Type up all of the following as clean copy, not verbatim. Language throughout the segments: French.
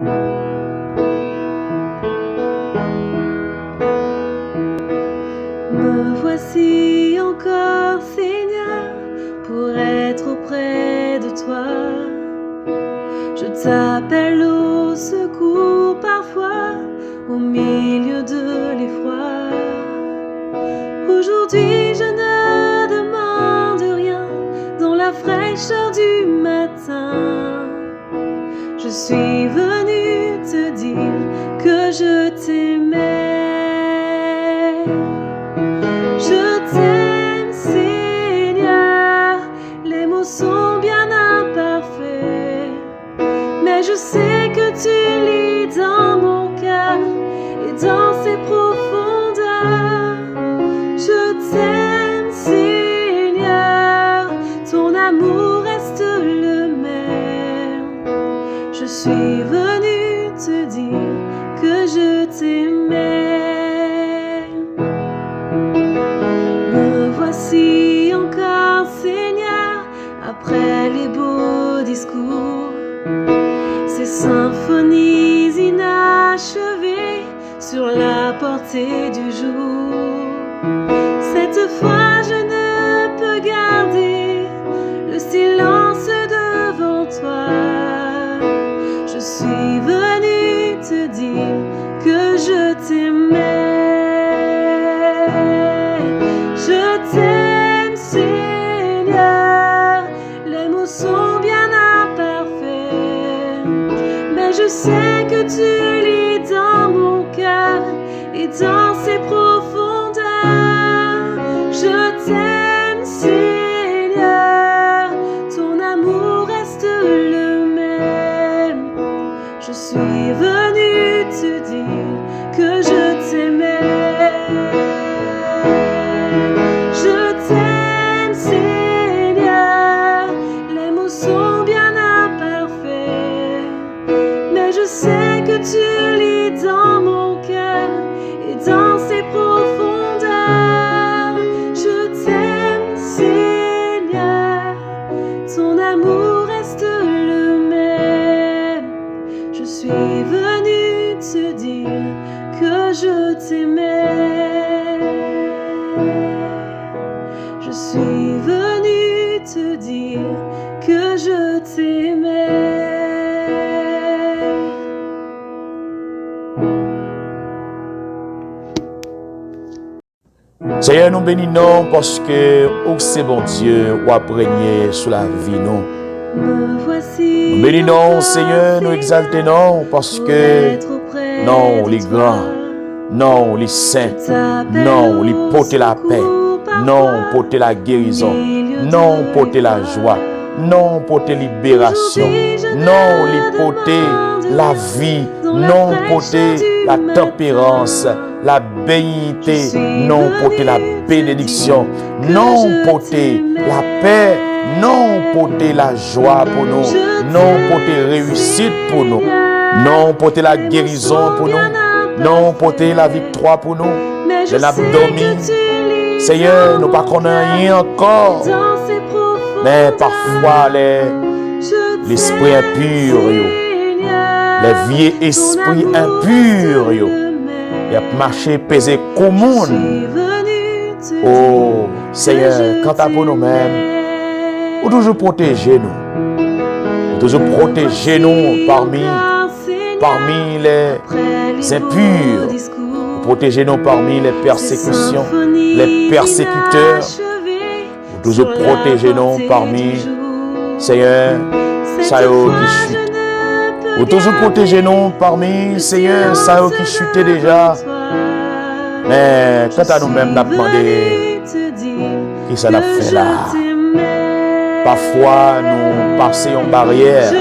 Me voici encore, Seigneur, pour être auprès de toi. Je t'appelle au secours parfois, au milieu de l'effroi. Aujourd'hui, je ne demande rien dans la fraîcheur du matin. Je suis venue te dire que je t'aimais. Je t'aime, Seigneur, les mots sont bien imparfaits, mais je sais que tu lis dans mon cœur et dans ses profondeurs. Je t'aime, Seigneur, ton amour reste le même. Je suis venue te dire que je t'aimais. Me voici encore, Seigneur, après les beaux discours, ces symphonies inachevées sur la portée du jour. Cette fois, je ne peux garder le silence devant toi. Je suis venue te dire que je t'aimais. Je t'aime, Seigneur, les mots sont bien imparfaits, mais je sais que tu lis dans mon cœur et dans ses profondeurs. Je t'aime, Seigneur, ton amour reste le même. Je suis venue te dire que je t'aimais. Je t'aime, Seigneur, les mots sont bien imparfaits, mais je sais que tu lis dans mon cœur et dans ses profondeurs. Je t'aime, Seigneur, ton amour reste le même. Je suis venue te dire que je t'aimais. Je suis venue te dire que je t'aimais. Seigneur, nous bénissons parce que c'est bon Dieu ou régné sur la vie nous. Nous bénissons, Seigneur, nous exaltons parce que non, les grands, non, les saints, non, les porter la paix, non, porter la guérison, non, porter la joie, non, porter libération, non, les porter la vie, non, porter la tempérance, la bénité, non, porter la bénédiction, non, porter la paix, non, porter la joie pour nous, non, porter réussite pour nous, non, porter la guérison pour nous, non, porter la victoire pour nous, de l'abdomen. Seigneur, nous ne connaissons rien encore, mais parfois l'esprit impur, les vieux esprits impurs, ils marché pesé commun. Oh Seigneur, quant à pour nous-mêmes, vous toujours protéger nous. Vous toujours protéger nous parmi les impurs. Vous protégez nous parmi les persécutions, les persécuteurs. Vous toujours protéger nous parmi, Seigneur, ça qui chute. Vous toujours protéger nous parmi, Seigneur, ça qui chutait déjà. Mais quant à nous-mêmes, nous avons demandé qui ça l'a fait là. Parfois, nous passons une barrière.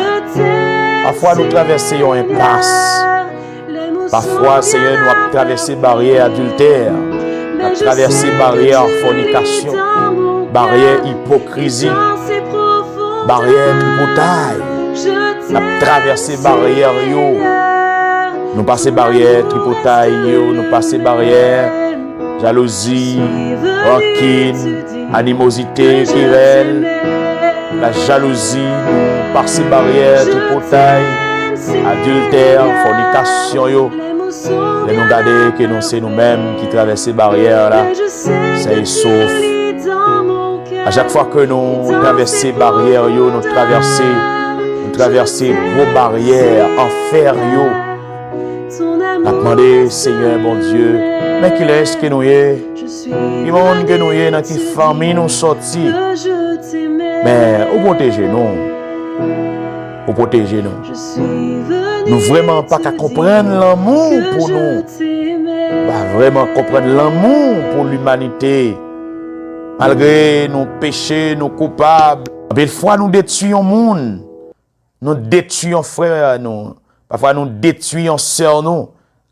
Parfois, nous traversons une impasse. Parfois, Seigneur, nous avons traversé barrière adultère. Nous avons traversé barrière fornication. Barrière hypocrisie. Barrière tripotaille. Nous avons traversé barrière yo. Nous passons barrière tripotaille yo. Nous passons barrière jalousie, rancune, animosité, querelle. La jalousie, nous passons barrière tripotaille. adultère, fornication, yo. Et nous garder que nous c'est nous-mêmes qui traversons ces barrières là. C'est sauf. À chaque fois que nous traversons ces barrières, yo, nous traversons vos barrières, enfer, yo. On a demandé, Seigneur, mon Dieu, mais qu'il est-ce que nous y est? Il monde que nous y est dans qui famille nous sorti. Mais où protégez-nous? Où protégez-nous? Nous vraiment pas qu'à comprendre l'amour pour nous. Pas vraiment comprendre l'amour pour l'humanité. Malgré nos péchés, nos coupables. Des fois nous détruisons le monde. Nous détruisons frères nous. Parfois nous détruisons sœurs nous.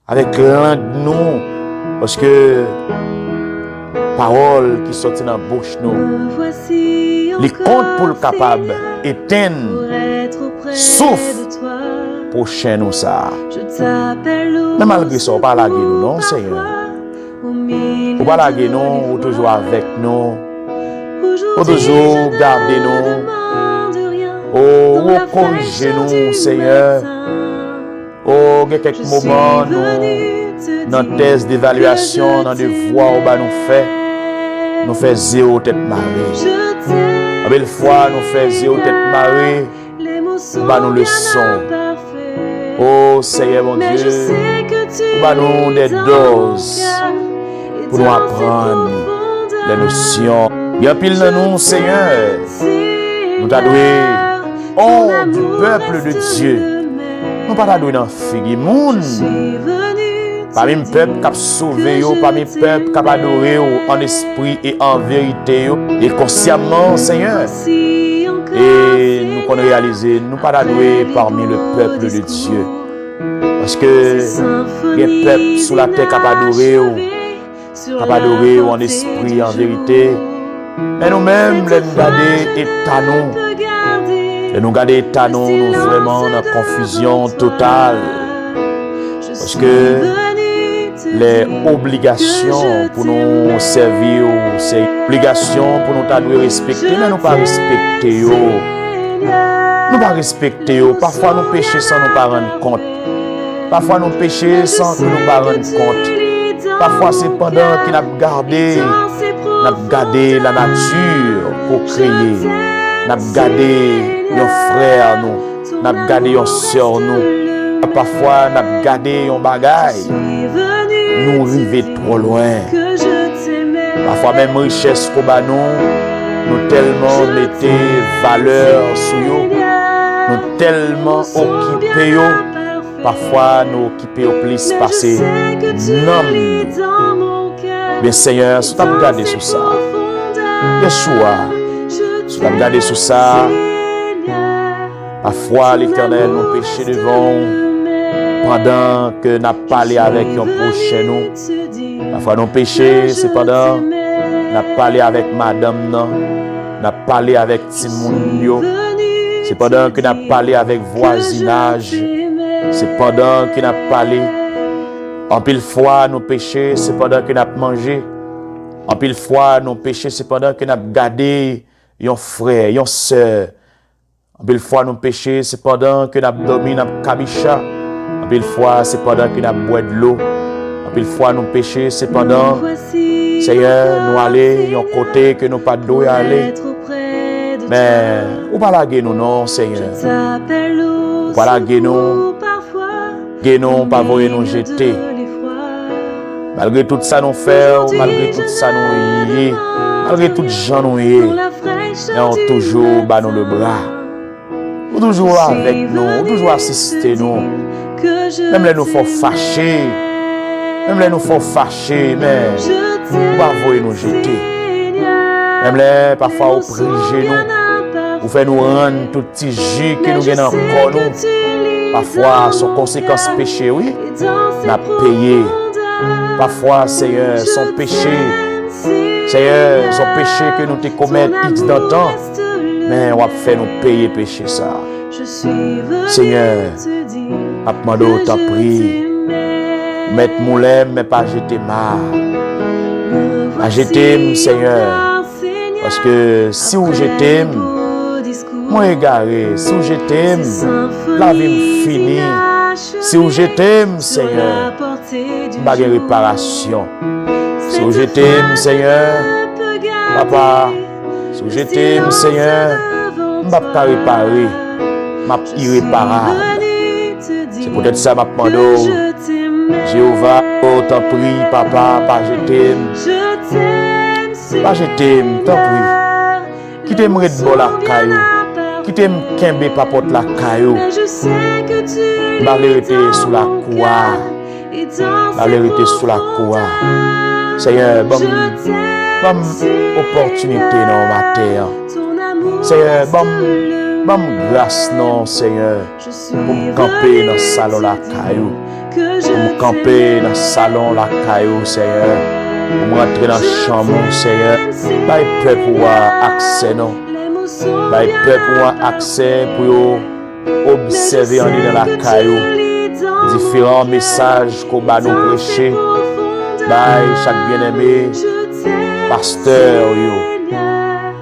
Avec langue nous. Parce que paroles qui sortent dans la bouche nous. Les comptes pour le capable éteignent. Sauf prochain nous ça. Mais malgré ça, on ne va pas laguer nous, non, Seigneur. On ne va pas laguer nous, ou toujours avec nous. Ou toujours garder nous. Oh, corriger nous, Seigneur. Oh, il y a quelques moments, nous, dans la thèse d'évaluation, dans des voies où nous faisons zéro tête marée. À belle fois, nous faisons zéro tête marée. Nous leçons. Oh Seigneur mon Dieu, nous des doses pour nous apprendre les notions. Il y a pile de nous, Seigneur. Nous t'adouer. Oh, du peuple de Dieu. Nous pas t'adouer dans le figue monde. Parmi le peuple qui a sauvé, parmi le peuple qui a adoré en esprit et en vérité, et consciemment, Seigneur. Et nous qu'on réaliser, nous pas adouer parmi le peuple de Dieu. Parce que les peuples sous la terre qui a adoré en esprit, en vérité. Mais nous-mêmes, les nous garder état nous. Les nous garder état nous, nous vraiment dans la confusion totale. Parce que les obligations pour nous servir, c'est obligations pour nous t'adouer respecter, mais nous pas respecter. Nous pas respecter. Parfois nous péchons sans nous pas rendre compte. Parfois nous péchons sans que nous pas rendre compte. Parfois c'est pendant qu'il a gardé la nature pour créer. Nous avons gardé nos frères, nous avons gardé nos sœurs, nous. Parfois nous avons gardé nos bagailles. Nous arrivons trop loin. Parfois même richesse qu'on a nous tellement mettons valeur sur nous. Nous tellement occupés. Parfois nous occupés au plus passé. Non. Mais Seigneur, si tu as regardé sur ça, Yeshua, si tu as regardé sur ça, parfois l'Éternel nous péché devant pendant que nous avons parlé avec un prochain nous. Parfois nous péchés, c'est pendant nous avons parlé avec madame, nous avons parlé avec Timoun, c'est pendant que nous avons parlé avec voisinage, c'est pendant que nous avons parlé. En pile fois, nous péchés, c'est pendant que nous avons mangé. En pile fois, nous péchés, c'est pendant que nous avons gardé un frère, une soeur. En pile fois, nous péchés, c'est pendant que nous avons dormi dans le cabicha. En pile fois, c'est pendant que nous avons bu de l'eau. En pile fois, nous péchés, c'est pendant, Seigneur, nous aller un côté que nous pas d'où aller. Mais, ou pas la nous, non, Seigneur. Ou pas la nous. Guénon, pas voyer nous jeter. Malgré tout ça nous faire, malgré tout ça nous y est, malgré tout gens nous y est, mais on toujours bat nous le bras. On toujours avec nous, on toujours assister nous. Même les nous font fâcher, mais on va voyer nous jeter. Même les parfois au priger nous, pour faire nous rendre tout petit jus que nous gagnons encore nous. Parfois, son conséquence péché, oui, n'a payé. Parfois, Seigneur, son péché, Seigneur, son péché que nous te commettons X dans temps, mais on va faire nous payer péché ça. Seigneur, à demander t'en prie, mettre mon lait, mais pas jeter ma. À jeter, Seigneur, parce que si vous jetez, moi égaré, si où je t'aime, la vie me finit. Si où je t'aime, Seigneur, pas de réparation. Si où je t'aime, Seigneur, papa, si où je t'aime, Seigneur, je ne vais pas réparer, je suis irréparable. C'est peut-être ça ma demande. Jéhovah, oh, t'en prie, papa, pas je t'aime. Pas je t'aime, t'en prie. Qui t'aimerait de bon la caillou? Qui t'aime kembe papote la caillou? La vérité sous la croix. La vérité sous la croix. Seigneur, bonne opportunité dans ma terre. Seigneur, bonne grâce non, Seigneur, pour me camper dans le salon la caillou. Pour me camper dans le salon la caillou, Seigneur. Pour me rentrer dans la chambre, Seigneur. Pas peur pour avoir accès, non. Pas peur pour avoir accès pour observer en dans la caillou. Différents messages qu'on va nous prêcher. Bye, chaque bien-aimé, pasteur, yo.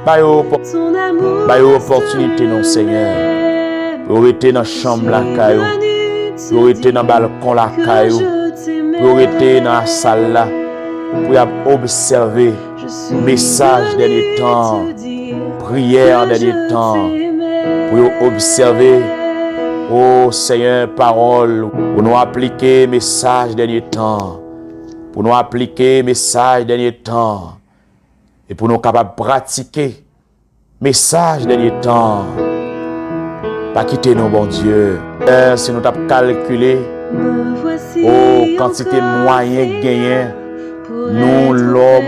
Bye, opportunité, non, Seigneur. Pour être dans la chambre la caillou. Pour être dans le balcon la caillou. Pour être dans la salle là. Pour observer message dernier temps, prière dernier temps, pour observer, oh Seigneur, parole, pour nous appliquer message dernier temps, pour nous appliquer message dernier temps, et pour nous capables de pratiquer message dernier temps. Pas quitter nos bon Dieu. Si nous avons calculé, oh, quantité de moyens gagnés, nous, l'homme,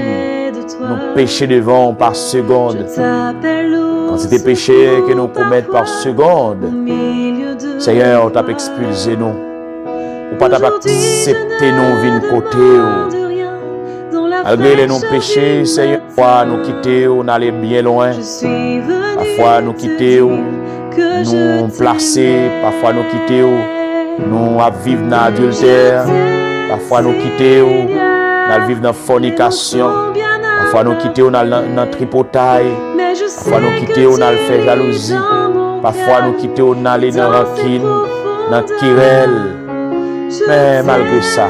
nous péchons devant par seconde. Quand c'était péché que nous commettons par seconde, Seigneur, on t'a expulsé nous. Ou pas t'a accepté nous vin côté. Malgré les non-péchés, Seigneur, parfois nous quitter, on allait bien loin. Parfois nous quitter, nous placer. Parfois nous quitter, nous vivre dans l'adultère. Parfois nous quitter, nous vivre dans la fornication. Parfois nous quitter, on a dans tripotaille. Parfois nous quitter, on a le fait jalousie. Parfois nous quitter, on a aller dans rancune, dans querelle. Mais malgré ça,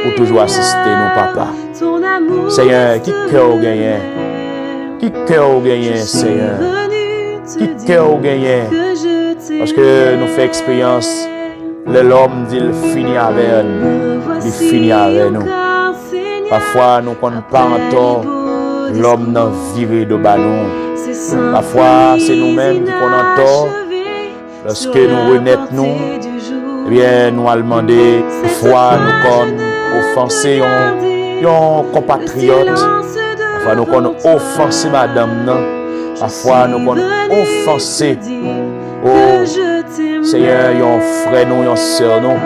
pour toujours assister nous, papa. Seigneur, qui cœur gagné? Qui cœur gagné, Seigneur? Qui cœur gagné? Parce que nous faisons expérience. L'homme dit il finit avec nous. Il finit avec nous. Parfois, nous ne connaissons pas encore l'homme dans viré de banon. Parfois, c'est nous-mêmes qui connaissons tort. Lorsque nous renaissons, eh bien, nous allons demander. Parfois, nous connaissons offensé un compatriote. Parfois, nous connaissons offensé madame. Parfois, nous connaissons offensé. Oh, Seigneur, un frère, nous, un soeur, nous.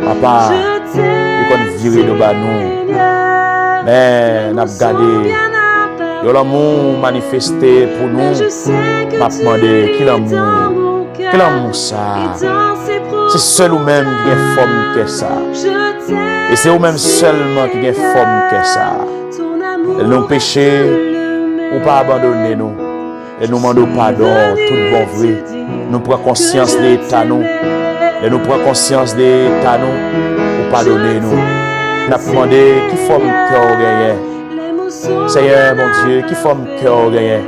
Papa, nous connaissons viré de banon. Mais nous avons gardé l'amour manifesté pour nous. M'a demandé qui l'amour? Quel amour ça? C'est seul ou même qui a forme que ça. Et c'est ou même seulement qui a forme que ça. Et nos péchés, ou pas abandonner nous. Et nous demandons pardon, tout bon vrai. Nous prenons conscience de l'état nous. Et nous prenons conscience de l'état nous. Pour pardonner nous. Nous avons demandé qui forme cœur gagné. Seigneur, mon Dieu, qui forme cœur gagné.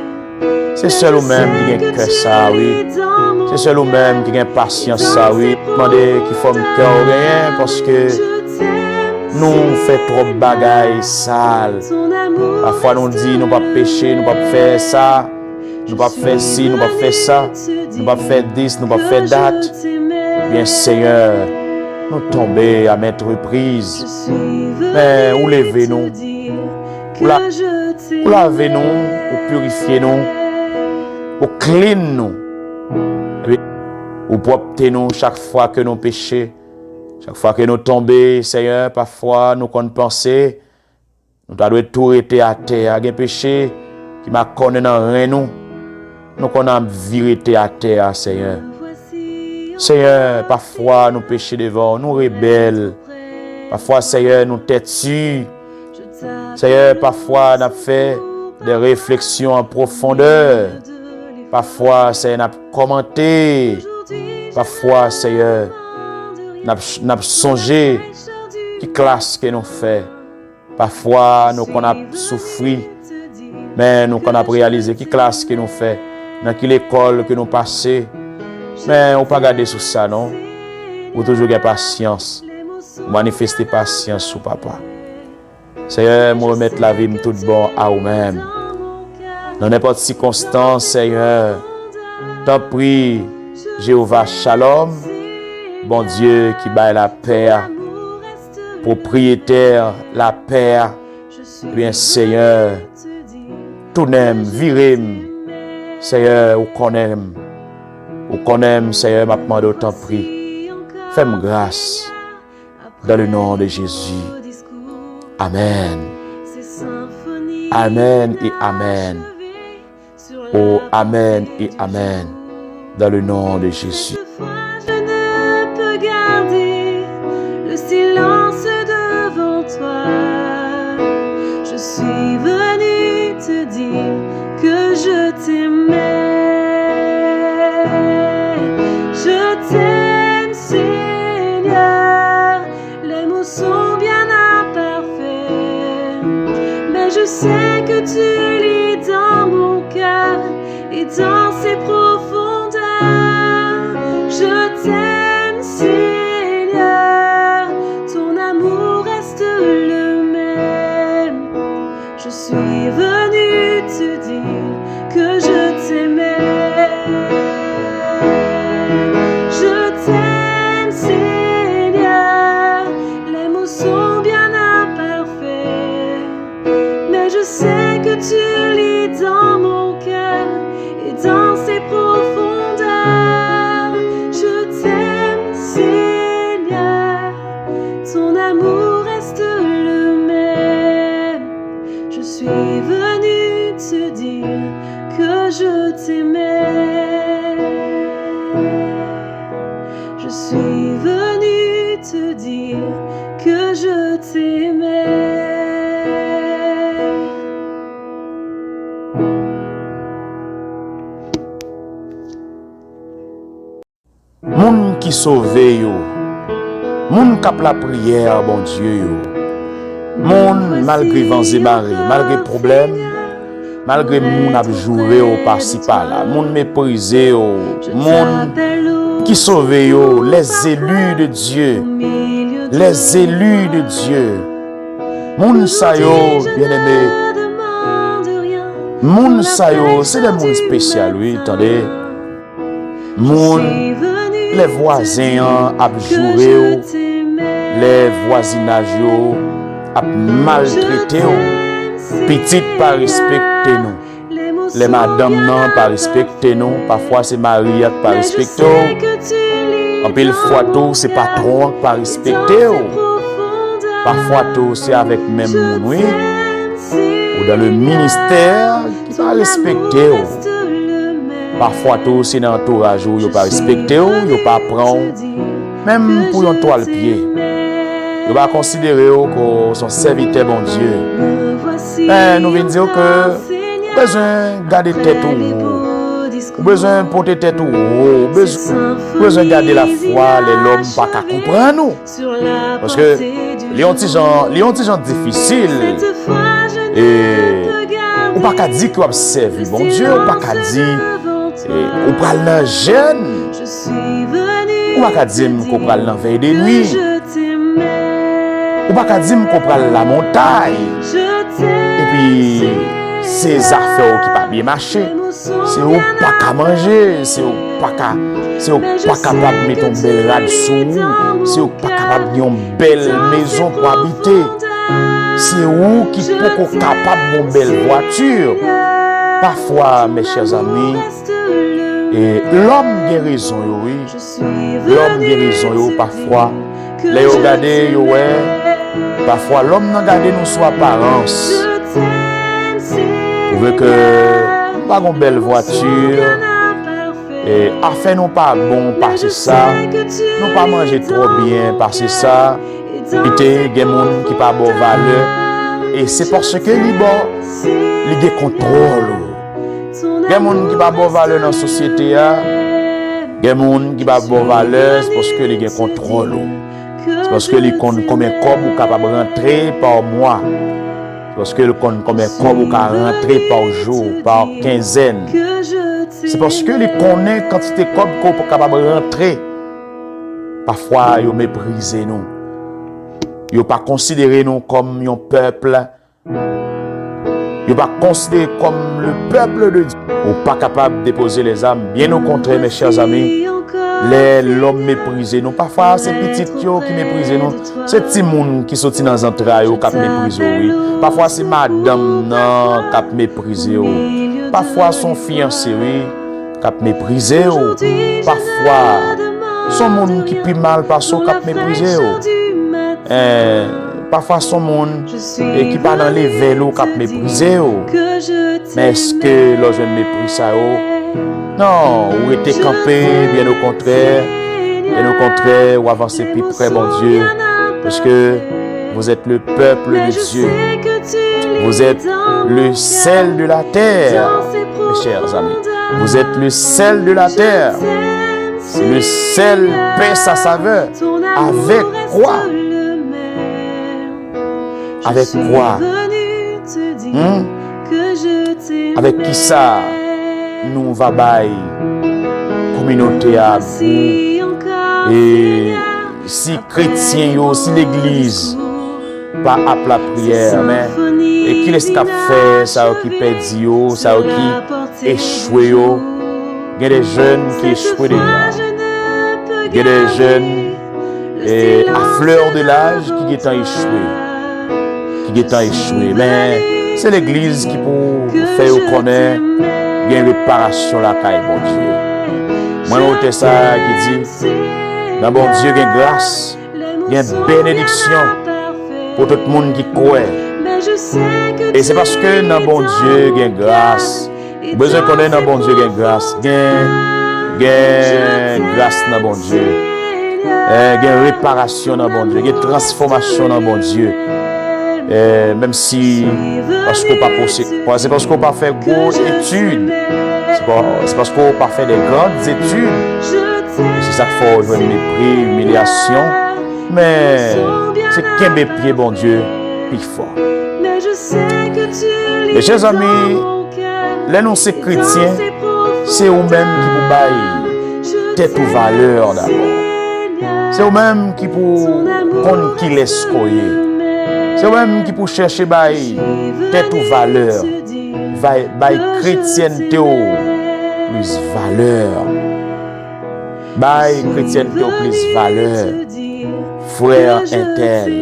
C'est seul ou même qui a que ça, oui. C'est seul ou même qui a patience, ça, oui. Demandez qui forme cœur gagné parce que nous faisons trop de bagailles sales. Parfois nous dit nous ne pouvons pas pécher, nous ne pouvons pas faire ça. Nous ne pouvons pas faire ci, nous ne pouvons pas faire ça. Nous ne pouvons pas faire 10, nous ne pouvons pas faire date. Bien Seigneur, nous tombons à maintes reprises. Mais où levez-nous? Où lavez-nous? Où purifiez-nous? Où clean-nous? Où proptez-nous chaque fois que nous péchons? Chaque fois que nous tombons, Seigneur, parfois nous qu'on penser, nous devons tout arrêter à terre. Il y a un péché qui m'a connu dans rien nous qu'on a viré à terre, Seigneur. Seigneur, parfois nous péchons devant, nous rebelles. Parfois, Seigneur, nous têtus. Seigneur, parfois nous fait des réflexions en profondeur. Parfois, Seigneur, n'a commenté. Parfois, Seigneur, n'a songé qui classe que nous fait. Parfois, nous qu'on a souffert, mais nous qu'on a réalisé qui classe que nous fait, dans quelle école que nous passons. Mais on ne peut pas garder sur ça, non? Ou toujours avoir patience. Manifester patience sur papa. Seigneur, moi remettre la vie tout bon à vous-même. Dans n'importe circonstance, Seigneur, t'en prie, Jéhovah Shalom, bon Dieu qui baille la paix, propriétaire la paix, bien Seigneur, tout n'aime, virim, Seigneur, ou qu'on aime, Seigneur, m'a demandé autant prie, fais-moi grâce, dans le nom de Jésus. Amen. Amen et Amen. Oh, Amen et Amen. Dans le nom de Jésus. Je ne peux garder le silence devant toi. Je suis venue te dire que je t'aimais. Je t'aime, Seigneur. Les mots sont bien imparfaits, mais je sais que tu lis dans mon cœur et dans ses profondeurs. Je t'aime, Seigneur, ton amour reste le même. Je suis venue te dire que je t'aimais. Je t'aime, Seigneur, les mots sont bien imparfaits, mais je sais que tu lis dans mon cœur et dans ses profondeurs. Je t'aime, Seigneur, ton amour reste le même. Je suis venue te dire que je t'aimais. Je suis venue te dire que je t'aimais. Moun qui sauve yo, moun kap la prière, bon Dieu yo, moun malgré vents et marées, malgré problème, malgré moun ap joué au par-ci par-là, moun méprisé yo, moun qui sauve yo, les élus de Dieu, les élus de Dieu, moun sa yo, bien-aimé, moun sa yo, c'est des moun spécial, oui, attendez, moun les voisins ap joué, les voisinages ap maltraité, petite pas respecté nous, les madames non pas respecté nous, parfois c'est Marie qui pas respecté, en pile fois tout c'est patron qui pas respecté, parfois tout c'est avec même moun, oui, ou dans le ministère qui pas respecté. Parfois tout c'est dans l'entourage où yo pas respecté, yo pas prendre même pour un toile pied. Yo pas considérer que son serviteur bon Dieu. Ben nous venons dire que besoin garder tête ou besoin porter tête ou besoin garder la foi, les l'homme pas qu'à comprendre nous. Parce que les petits gens difficiles et ou pas qu'à dire qu'on a servi bon Dieu, ou pas qu'à dire ou pral nan jeûne, ou pas qu'à dire qu'on pral nan veille de nuit, ou pas qu'à dire qu'on pral la montagne, et puis ces affaires qui pas bien marcher, c'est ou pas qu'à manger, c'est ou pas capable de mettre une belle rade sous, c'est ou pas capable de une belle maison pour habiter, c'est ou qui peut capable de une belle voiture. Parfois, mes chers amis, et l'homme a raison, oui. L'homme a raison, parfois. Les regardez, parfois l'homme n'a gardé nous sous apparence. Pour que nous pas une belle voiture. Et afin nous pas bon passer ça, nous pas manger trop bien passer ça. Et il y a des gens qui pas bon valeur. Et c'est parce que les bon, ils ont contrôle. Gen moun qui pas bon valeur dans la société. Gen moun qui pas bon valeur, c'est parce que les gen contrôle. C'est parce que les compte combien comme ou capable rentrer par mois. C'est parce que le compte combien comme ou capable rentrer par jour, par quinzaine. C'est parce que les connaît quantité comme qu'on capable rentrer. Parfois, ils méprisent nous. Ils pas considéré nous comme un peuple. Ils pas considéré comme le peuple de Dieu. Ou pas capable de déposer les âmes. Bien au contraire, mes chers amis. L'homme méprisé nous. Parfois, c'est petit qui méprisent nous. C'est petit monde qui sorti dans les entrailles qui méprisent oui. Parfois, c'est madame qui méprisent oui. Parfois, son fiancé oui, qui méprisé oui. Parfois, son monde qui prie mal parce qu'il méprisé oui. Parfois, son monde qui parle dans les vélos qui méprisé oui. Mais est-ce que l'on jeune méprise ça oui? Non, vous êtes campé, bien au contraire. Bien au contraire, vous avancez plus près, bon Dieu. Parce que vous êtes le peuple de Dieu. Vous êtes le sel de la terre, mes chers amis. Vous êtes le sel de la terre. C'est le sel paie sa saveur. Avec quoi? Avec quoi? Avec qui ça? Nous va bailler communauté à vous et si chrétiens yo, si l'église pas à la prière mais et qui laisse cap faire ça qui perdit yo, ça qui échoué yo, il y a des jeunes qui échouent déjà. Il y a des jeunes et à fleur de l'âge qui est échoué. Mais c'est l'église qui pour faire connaître il y a une réparation la caille, bon Dieu. Moi, je ça qui dit, dans bon Dieu, il y a une grâce, il y a une bénédiction pour tout le monde qui croit. Et c'est parce que dans bon Dieu, il y a une grâce. Vous avez besoin de connaître dans bon Dieu, il y a une grâce. Il y a une grâce dans bon Dieu. Il y a une réparation dans bon Dieu. Il y a une transformation dans bon Dieu. Même si parce qu'on pas c'est parce qu'on pas fait grosses études, c'est parce qu'on pas fait des grandes études. C'est ça qu'il faut jouer mépris, humiliation, mais c'est qu'un pied bon Dieu plus fort. Mes chers amis, les non c'est chrétiens, c'est eux-mêmes qui vous baillent tête ou valeur d'abord. C'est eux-mêmes qui pour qu'on qui laisse coyer. C'est eux-mêmes qui pour chercher bail tête ou valeur, bail chrétienté plus valeur, bail chrétienté plus valeur, frère intel,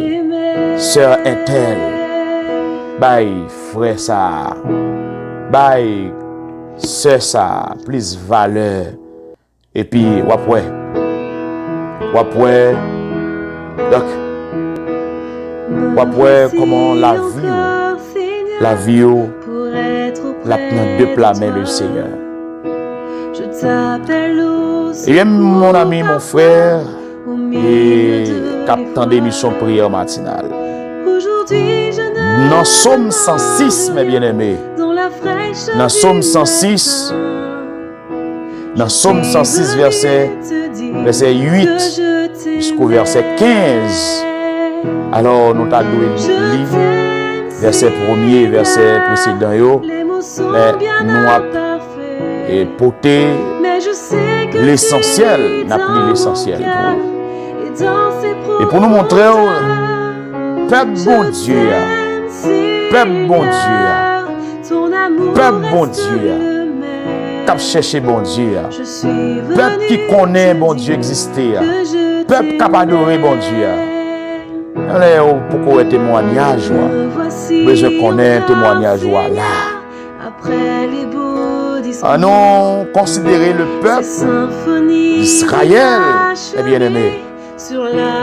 sœur intel, bail frère ça, bail sœur ça plus valeur, et puis wapwe, donc wapwe comment la vie la prend deux plats mais le Seigneur. Et mon ami, mon frère, et captant d'émission prière matinale. Dans Somme 106, mes bien-aimés, dans Somme 106, verset 8 jusqu'au verset 15. Alors, nous t'avons lu verset 1er, verset précédent, nous avons porté l'essentiel, n'a pris l'essentiel. Et pour nous montrer, peuple bon Dieu, cap chercher bon Dieu, peuple qui connaît bon Dieu exister, peuple cap adorer bon Dieu. Allez, pourquoi un témoignage, besoin connaître témoignage là. Ah non, considérer le peuple d'Israël, mes bien-aimés.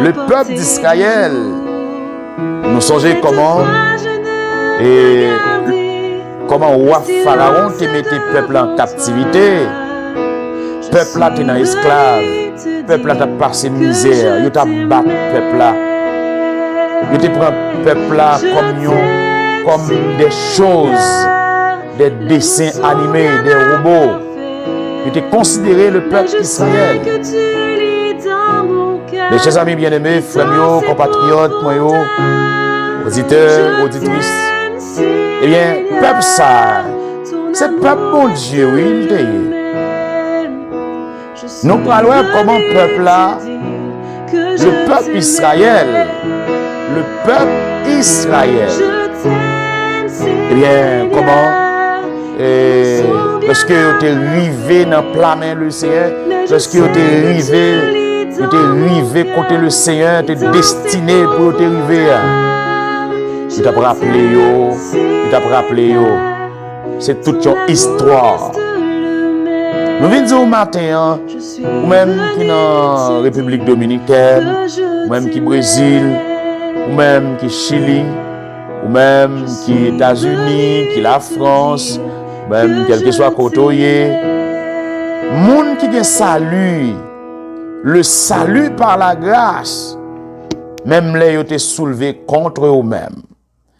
Le peuple d'Israël, nous songez comment roi Pharaon te mettait peuple en captivité. Peuple là t'es dans esclave. Peuple là t'a passé misère. Il t'a battu peuple là. Il te prend peuple là comme des choses des dessins animés, des robots. Il était considéré le peuple d'Israël. Mes chers amis bien-aimés, frères, compatriotes, auditeurs, auditrices, eh bien, peuple ça, c'est peuple bon Dieu, oui, il est. Nous parlons comment peuple là, le peuple Israël, eh bien, comment, parce que tu es arrivé dans plein main le Seigneur, parce que tu es arrivé côté le Seigneur, tu es destiné pour te arriver. Il t'a rappelé, c'est toute une histoire. Nous venons dire au matin, ou même qui dans la République Dominicaine, ou même qui Brésil, ou même qui Chili, ou même qui États-Unis, qui la France, même quel que soit côté, monde qui a salut, le salut par la grâce, même les ont été soulevés contre eux-mêmes.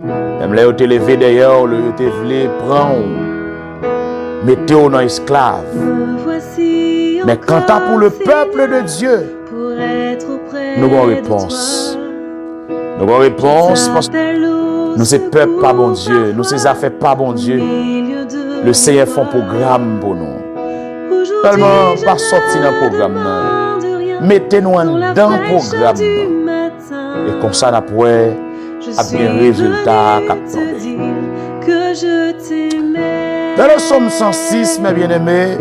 Même les ont été levés d'ailleurs, les ont été voulu prendre, mettez-vous dans esclave. Mais quant à pour le peuple de Dieu, nous avons réponse. Nous avons réponse parce que nous sommes peuple pas bon Dieu, nous sommes affaires pas bon Dieu. Le Seigneur fait un programme pour nous. Tellement pas sorti dans le programme. Mettez-nous dans le programme. Et comme ça, nous pourrons avoir un résultat. Dans le psaume 106, mes bien-aimés,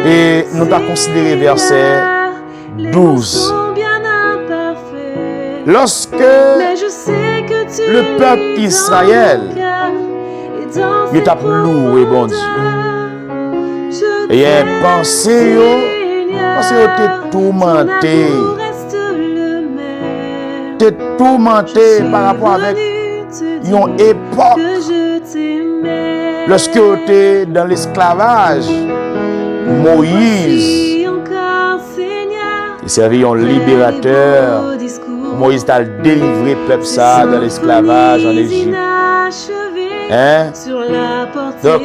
et nous avons considéré verset 12. Lorsque le peuple Israël il t'a loué bon Dieu, et pensé t'es tourmenté par rapport avec une époque lorsque tu es dans l'esclavage. Moïse il servait un libérateur. Moïse t'a délivré le peuple ça dans l'esclavage en Égypte. Donc,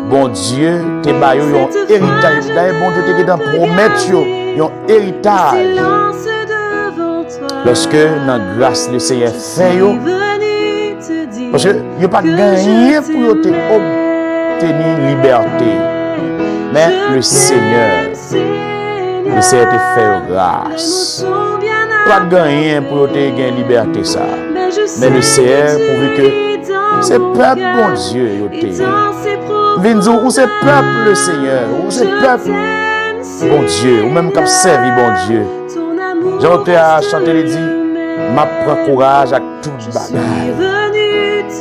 bon Dieu, t'es baillé un héritage. D'ailleurs, bon Dieu, t'es dans promettre un héritage. Lorsque dans grâce le Seigneur fait, parce que il n'y a pas gagné pour obtenir liberté. Mais le Seigneur te fait grâce. Pas gagné pour obtenir liberté ça. Mais le Seigneur pourvu que c'est peuple bon Dieu. Vinzo, ou c'est peuple le Seigneur, ou c'est peuple bon Dieu, ou même comme servi bon Dieu. J'ai à chanter et dit, m'a prend courage à tout bagaille.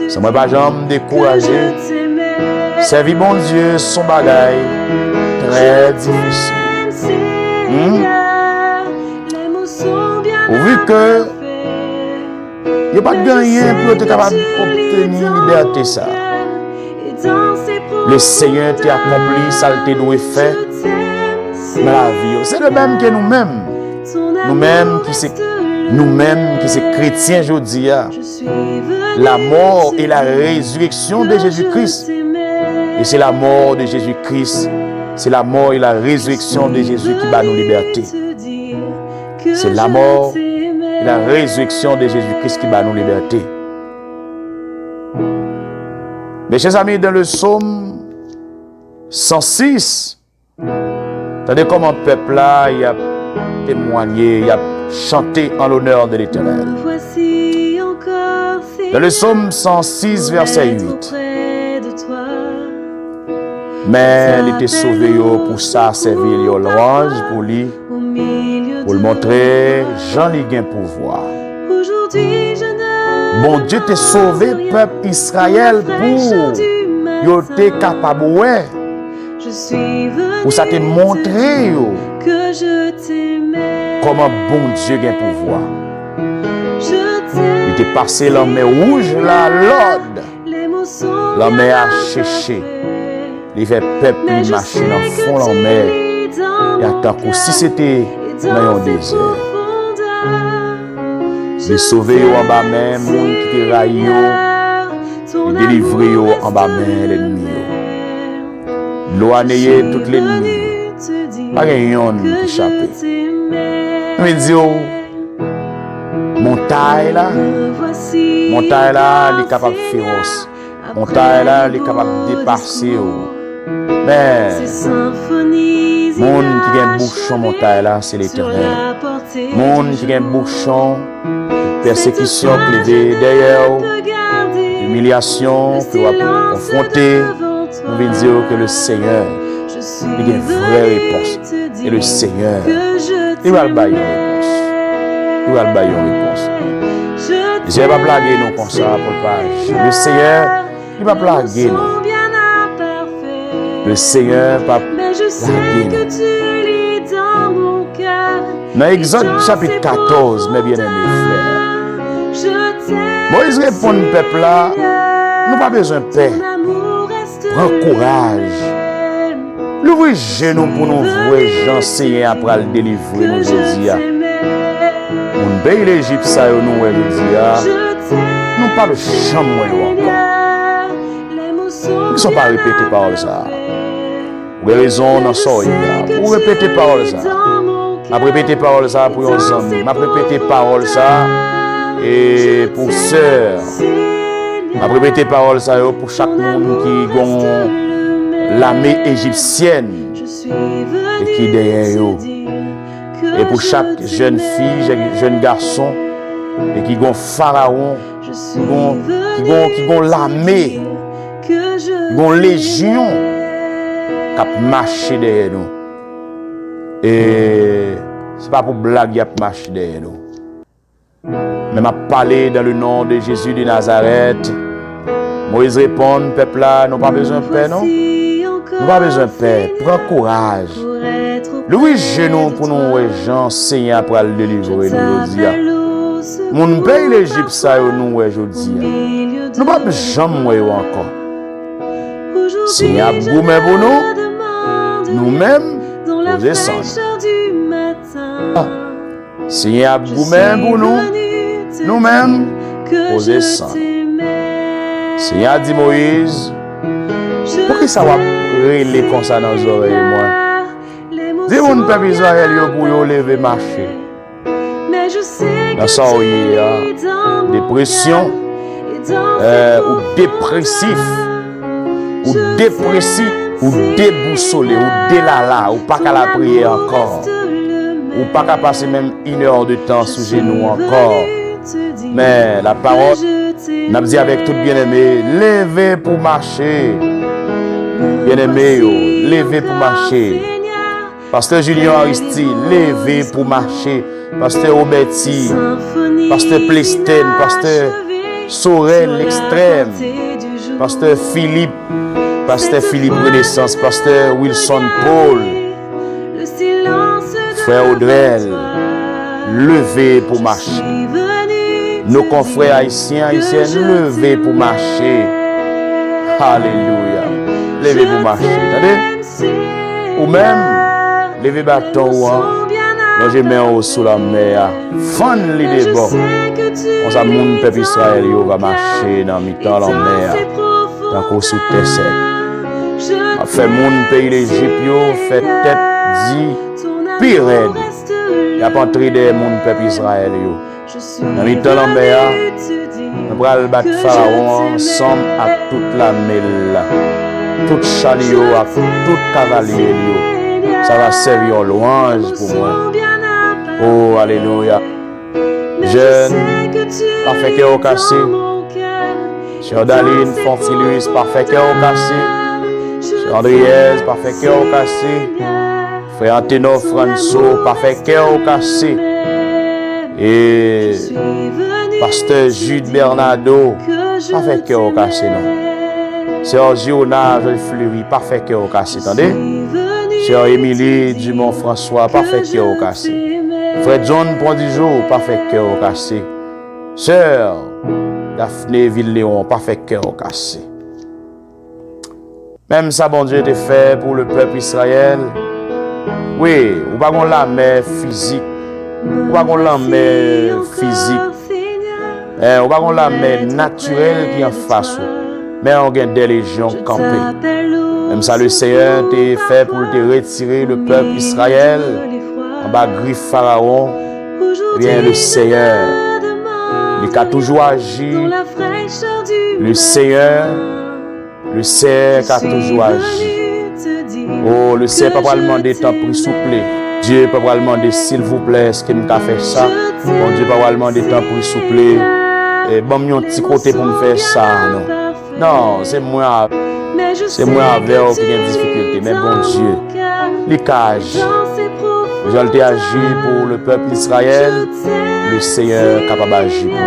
Ça m'a pas jamais découragé. Servir bon Dieu, son bagaille très difficile. Vu que il n'y a pas de gagnant pour être capable d'obtenir liberté ça. Le Seigneur t'a accompli, ça t'a doué fait dans la vie. C'est le même que nous-mêmes. Nous-mêmes qui sommes chrétiens aujourd'hui. La mort et la résurrection de Jésus-Christ. Et c'est la mort de Jésus-Christ. C'est la mort et la résurrection de Jésus qui bat nos libertés. C'est la mort et la résurrection de Jésus-Christ qui bat nos libertés. Mes chers amis, dans le psaume 106, attendez comment le peuple là, il a témoigné, il a chanté en l'honneur de l'Éternel. Dans le psaume 106, verset 8. Mais il était sauvé pour ça, servir l'orange pour lui, pour le montrer, j'en ai gain pouvoir. Bon Dieu t'a sauvé, peuple Israël, pour t'es capable, pour ça te montrer comment bon Dieu gain pouvoir. Il t'est passé la mer rouge, la l'ordre, la mer a cherché. Il fait peuple, il marche dans le fond de la mer. Et attend que si c'était dans un désert, il sauvé en bas même, monde qui te raillé, ton et délivrer amour en bas main reste l'ennemi. le même. Loigner Je tout suis l'ennemi. venu te dire Pas rien que échappé. je t'aimais. Mais dis montagne là, Me voici montagne là, il est encore, capable de Seigneur, féroce. après Montagne là, il est les capable de beaux dépasser. discours, Mais ces symphonies monde qui a un bouchon inachevées montagne là, c'est sur l'Éternel. la portée Monde du qui a un jour. bouchon, C'est persécution toi, qui je levée ne derrière, peux garder humiliation le que va silence confronter. devant toi. On veut dire que le Seigneur, Je suis il y a une vraie venu réponse. te dire Et le Seigneur, que je il va le bailler une t'aimais. réponse. Il va le bailler une réponse. Je Je ne vais pas blaguer nous comme ça pour le page. Le Seigneur, il va blaguer nous. Le Seigneur va Mais je sais blaguer que nous. tu lis dans mon cœur. Dans Exode chapitre 14, mes bien-aimés frères, Je t'aime. Moïse répond au peuple là, nous pas besoin de paix. Ton amour reste Prends courage. le même. L'ouvrir genou pour nous voir Jean Seigneur après le délivrer nous Que je aujourd'hui. t'aimais. On paye l'Égypte ça nous aujourd'hui. Je t'aime. Nous pas de chambre encore. Les mots sont Ils ne sont pas bien répétés par ça. parfaits. Vous avez raison dans ça. Vous répétez parole ça. Je répéter parole ça pour les hommes. Je répéter parole ça et pour sœurs. Je répéter parole ça pour chaque monde qui a l'armée égyptienne et qui est derrière eux. Et pour chaque jeune fille, jeune garçon et qui a pharaon, qui a l'armée, qui a légion qui a marché derrière nous. Et ce n'est pas pour blague qu'il a marché derrière nous. Mais m'a parlé dans le nom de Jésus de Nazareth. Moïse répond, peuple là, nous pas besoin de paix, non? Nous pas besoin de paix. Prends courage. Louis genou pour nous, gens, Seigneur, pour le délivrer nous aujourd'hui. Mon pays l'Égypte, ça, nous, aujourd'hui. Nous pas jamais encore. Seigneur, vous-même pour nous, nous-mêmes, nous descendons. Seigneur, vous-même pour nous, nous-mêmes, nous descendons. Seigneur dit Moïse, pour qui ça va relayer comme ça dans les oreilles, moi? Dis mon peuple Israël pour y lever marcher. Dans ça, il y a dépression, ou dépressif, ou dépressif, ou déboussolé, ou délala, ou pas qu'à la prière encore, ou pas qu'à passer même 1 heure de temps sous genoux encore. Mais la parole, n'a dit avec tout bien-aimé, levez pour marcher. Bien-aimé, levez pour marcher. Pasteur Julien Aristide, levez pour marcher. Pasteur Roberti, Pasteur Plestin, Pasteur Sorel l'extrême, Pasteur Philippe Renaissance, Pasteur Wilson Paul, Frère Audrey, levez pour marcher. Nos confrères haïtiens, levez pour marcher. Alléluia. Levez pour marcher. Attendez? Ou même, levez bâton ou en. Donc je mets haut sous la mer. Fan l'idée bon. On sait mon peuple Israël va marcher dans mi-temps la mer. Tant qu'on sous terre sec. A fait mon pays l'Égypte, fait tête dit pire raide. Il a pas entré de mon peuple Israël. Dans mi-temps la mer, on va le battre Pharaon ensemble à toute la mêle. Tout chariot, à tout cavalier. Ça va servir en louange pour moi. Oh, alléluia. Jeune, parfait cœur au cassé. Chère Daline, Fonfilus, parfait cœur au cassé. Chère Andriez, parfait cœur au cassé. Frère Anténo, François, parfait cœur au cassé. Et Pasteur Jude Bernardo, parfait cœur au cassé, non. Sœur Giona, Joël Fleury, parfait cœur au cassé, attendez. Sœur Émilie Dumont François, parfait cœur au cassé. Frère John Pondijo, parfait cœur au cassé. Sœur Daphné Villeléon, parfait cœur au cassé. Même ça, bon Dieu, était fait pour le peuple Israël. Oui, ou pas la mer physique. Ou pas la mer physique. On va la mer naturelle qui en face. Mais on a des légions campées. Même ça, le Seigneur t'a fait pour te retirer le peuple Israël en bas griffe Pharaon. Eh bien, le Seigneur, il a toujours agi. Le Seigneur a toujours agi. Oh, le Seigneur pas demander temps pour souffler. Dieu pas demander s'il vous plaît, est-ce qu'il m'a fait ça? Bon Dieu pas demander temps pour souffler. Et bon, un petit côté pour me faire ça, non. Non, c'est moi avec qui a des difficultés. Mais bon Dieu, il a agi. J'ai agi pour le peuple d'Israël. Le Seigneur est capable d'agir pour.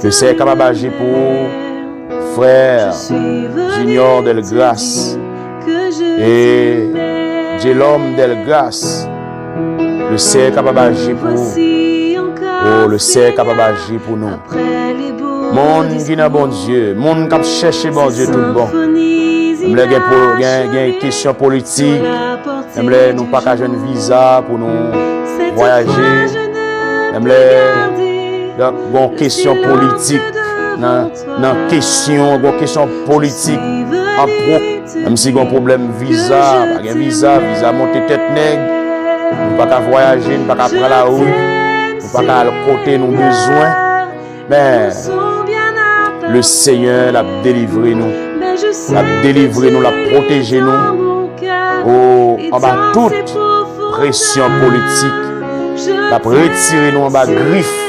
Le Seigneur est capable d'agir pour frère Junior Delgrasse et Jérôme Delgrasse. Le Seigneur est capable d'agir pour. Oh, le Seigneur est capable d'agir pour nous. Monde qui n'a bon Dieu, monde qui cherche bon Dieu tout bon. Il y a une question politique. Nous pas qu'à un visa pour nous voyager. Il y a une question politique. Une question politique. Même si il y a un problème visa, pas un visa monter tête nègre. Nous pas qu'à voyager, nous pas qu'à prendre la rue, nous pas qu'à côté nos besoins. Mais le Seigneur l'a délivré nous. L'a délivré nous, l'a protégé nous. Oh, en bas toute pression politique. L'a retiré nous en bas griffe.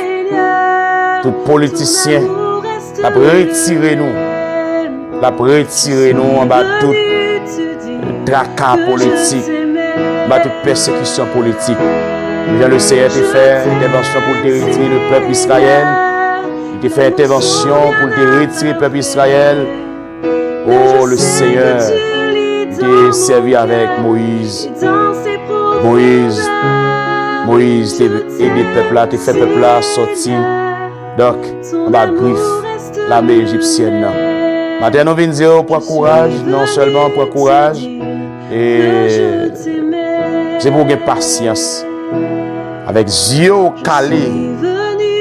Tout politicien. L'a retiré nous. L'a retiré nous en bas tout tracas politique. En bas toute persécution politique. Bien le Seigneur t'a fait intervention pour retirer le peuple Israël. Il t'a fait intervention pour retirer le peuple Israël. Oh, le Seigneur t'a servi avec Moïse. Moïse t'a aidé le peuple là, t'a fait le peuple là sortir. Donc, on va griffe l'armée égyptienne. Maintenant, nous venons dire pour courage, non seulement pour courage, et c'est pour gagner patience. Avec yeux calés.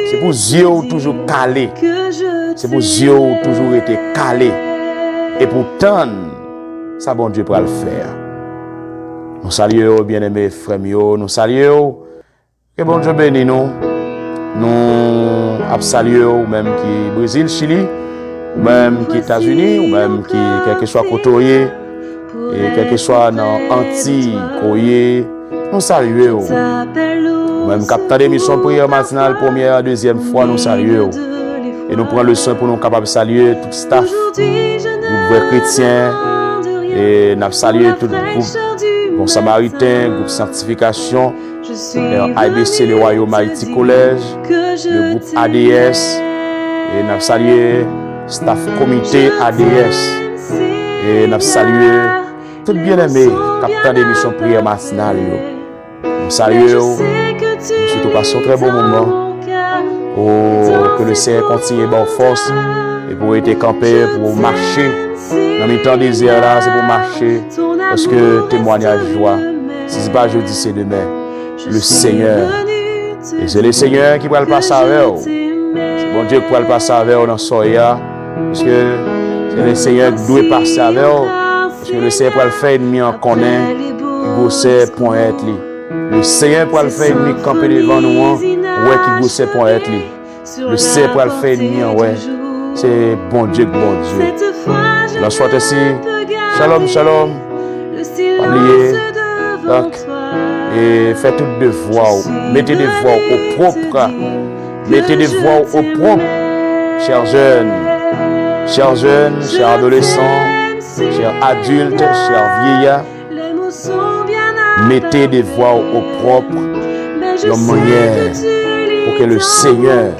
C'est pour yeux toujours calés. C'est pour yeux toujours été calés. Et pourtant, ça bon Dieu pourra le faire. Nous saluons, bien-aimés frères, nous saluons. Que bon Dieu bénisse nous. Nous saluons, même qui Brésil, Chili, ou même qui États-Unis, ou même qui, quel que soit côté, et quel que soit dans Antilles, Koye, nous saluons. Même capteur d'émission prière matinale, première, deuxième fois, nous saluons. Et nous prenons le soin pour nous capables de saluer tout le staff, groupe vrai chrétien, et nous saluons tout le groupe Bon Samaritain, groupe sanctification, IBC, le Royaume Haïti Collège, le groupe ADS, et nous saluons staff comité ADS, et nous saluons tout bien-aimé capteur d'émission prière matinale. Nous saluons. Nous passons un très bon moment. Oh, que le Seigneur continue par force et pour être campé, pour marcher. Dans le temps désert là, c'est pour marcher. Parce que témoignage joie. Si ce n'est pas jeudi, c'est demain. Le Seigneur. Et c'est le Seigneur qui va le passer avec vous. C'est bon Dieu qui va le passer avec vous dans ce soir. Parce que c'est le Seigneur qui doit passer avec vous. Parce que le Seigneur va le faire ennemi en connaît. Qui gossait pour être lui. Le Seigneur pour le faire ennemi camper devant nous, ouais qui gosse pour être lui. Le Seigneur pour le faire ennemi, ouais. C'est bon Dieu, bon Dieu. La soirée ici. Shalom, shalom. Oubliez. Donc, et faites toutes des voix. Mettez des voix au propre. Mettez des voix au propre. Chers jeunes, chers adolescents, chers adultes, chers vieillards. Mettez des voix au propre, de manière pour que le Seigneur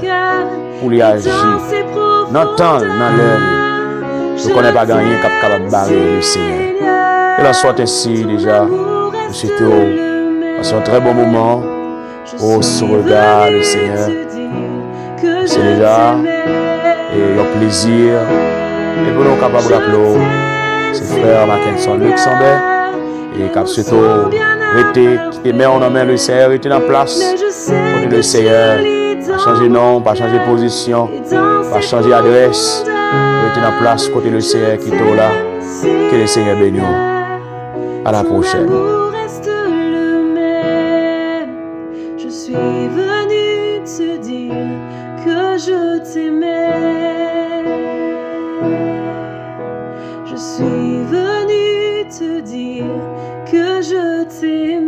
pour lui agir. Dans le temps, dans l'heure, je ne connais pas gagner capable de barrer le Seigneur. Et la soit ainsi déjà, nous souhaitons passer un très bon moment au regard le Seigneur. C'est déjà un plaisir. Et pour nous capables de rappeler, c'est frère Mackinson Luxembourg. Et cap surtout, rester, qui te met en main le Seigneur, rester en place, pour le Seigneur, dans changer nom, pas changer position, pas changer adresse. Rester dans la place côté le Seigneur qui est là. Que le Seigneur bénisse. À la prochaine. L'amour reste le même. Je suis venu te dire que je t'aimais. Je suis venu te dire que je t'aimais.